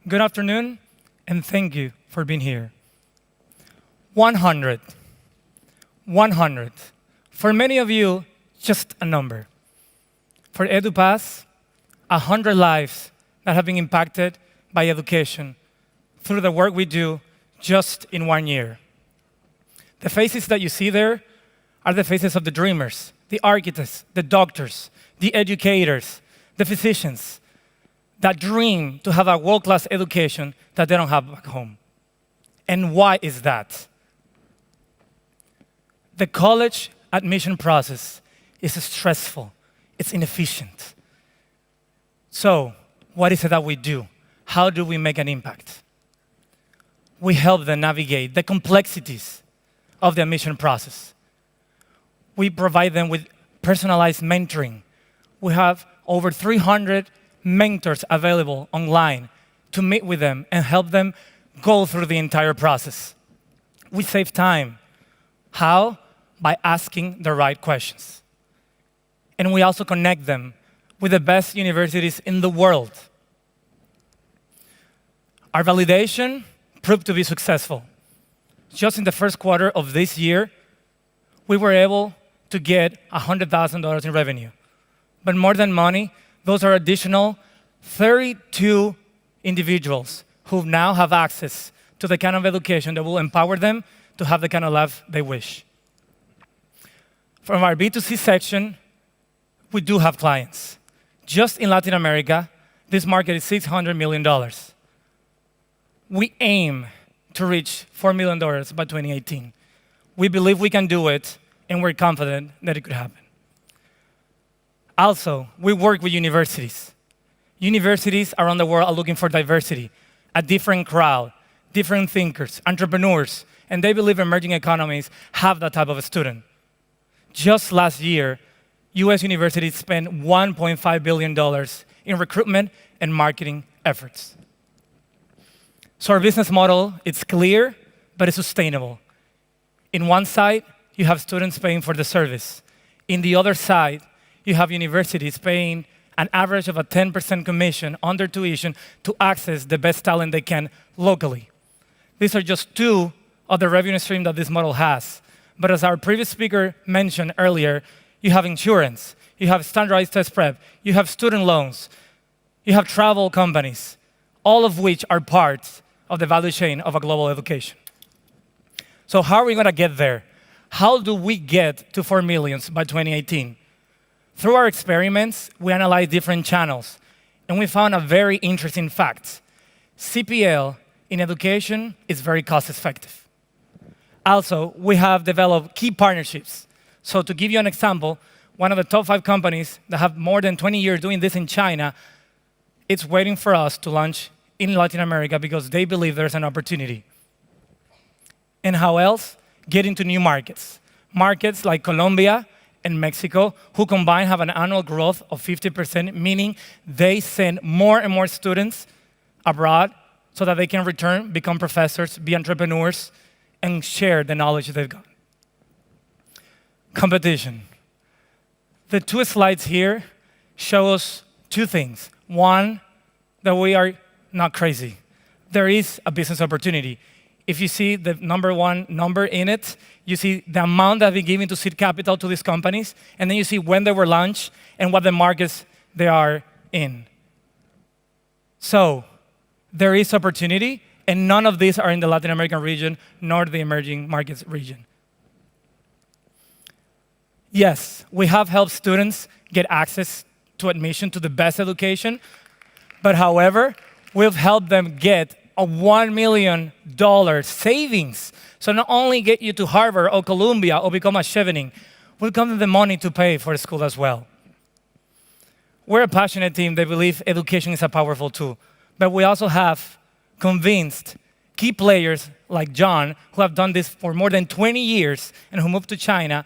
Good afternoon, and thank you for being here. 100. 100. For many of you, just a number. For Edupass, 100 lives that have been impacted by education through the work we do just in 1 year. The faces that you see there are the faces of the dreamers, the architects, the doctors, the educators, the physicians that dream to have a world-class education that they don't have back home. And why is that? The college admission process is stressful, it's inefficient. So, what is it that we do? How do we make an impact? We help them navigate the complexities of the admission process. We provide them with personalized mentoring. We have over 300 mentors available online to meet with them and help them go through the entire process. We save time. How? By asking the right questions. And we also connect them with the best universities in the world. Our validation proved to be successful. Just in the first quarter of this year, we were able to get $100,000 in revenue. But more than money, those are additional 32 individuals who now have access to the kind of education that will empower them to have the kind of life they wish. From our B2C section, we do have clients. Just in Latin America, this market is $600 million. We aim to reach $4 million by 2018. We believe we can do it, and we're confident that it could happen. Also, we work with universities. Universities around the world are looking for diversity, a different crowd, different thinkers, entrepreneurs, and they believe emerging economies have that type of a student. Just last year, US universities spent $1.5 billion in recruitment and marketing efforts. So our business model, it's clear, but it's sustainable. In one side, you have students paying for the service. In the other side, you have universities paying an average of a 10% commission on their tuition to access the best talent they can locally. These are just two of the revenue streams that this model has. But as our previous speaker mentioned earlier, you have insurance, you have standardized test prep, you have student loans, you have travel companies, all of which are parts of the value chain of a global education. So how are we going to get there? How do we get to 4 million by 2018? Through our experiments, we analyzed different channels, and we found a very interesting fact. CPL in education is very cost-effective. Also, we have developed key partnerships. So to give you an example, one of the top 5 companies that have more than 20 years doing this in China, it's waiting for us to launch in Latin America because they believe there's an opportunity. And how else? Get into new markets. Markets like Colombia and Mexico, who combined have an annual growth of 50%, meaning they send more and more students abroad so that they can return, become professors, be entrepreneurs, and share the knowledge they've got. Competition. The 2 slides here show us 2 things. One, that we are not crazy. There is a business opportunity. If you see the number 1 number in it, you see the amount that have been given to seed capital to these companies, and then you see when they were launched and what the markets they are in. So there is opportunity, and none of these are in the Latin American region, nor the emerging markets region. Yes, we have helped students get access to admission to the best education, but however, we've helped them get a $1 million savings. So not only get you to Harvard or Columbia or become a Chevening, we'll give them the money to pay for the school as well. We're a passionate team that believe education is a powerful tool, but we also have convinced key players like John, who have done this for more than 20 years and who moved to China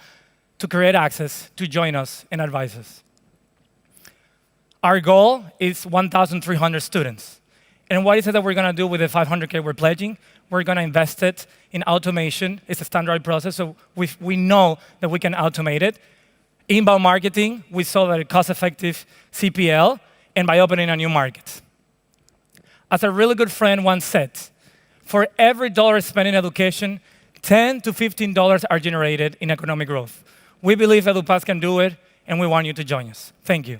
to create access to join us and advise us. Our goal is 1,300 students. And what is it that we're going to do with the 500K we're pledging? We're going to invest it in automation. It's a standard process, so we know that we can automate it. Inbound marketing, we saw that it's cost-effective CPL, and by opening a new market. As a really good friend once said, for every dollar spent in education, $10 to $15 are generated in economic growth. We believe Edupass can do it, and we want you to join us. Thank you.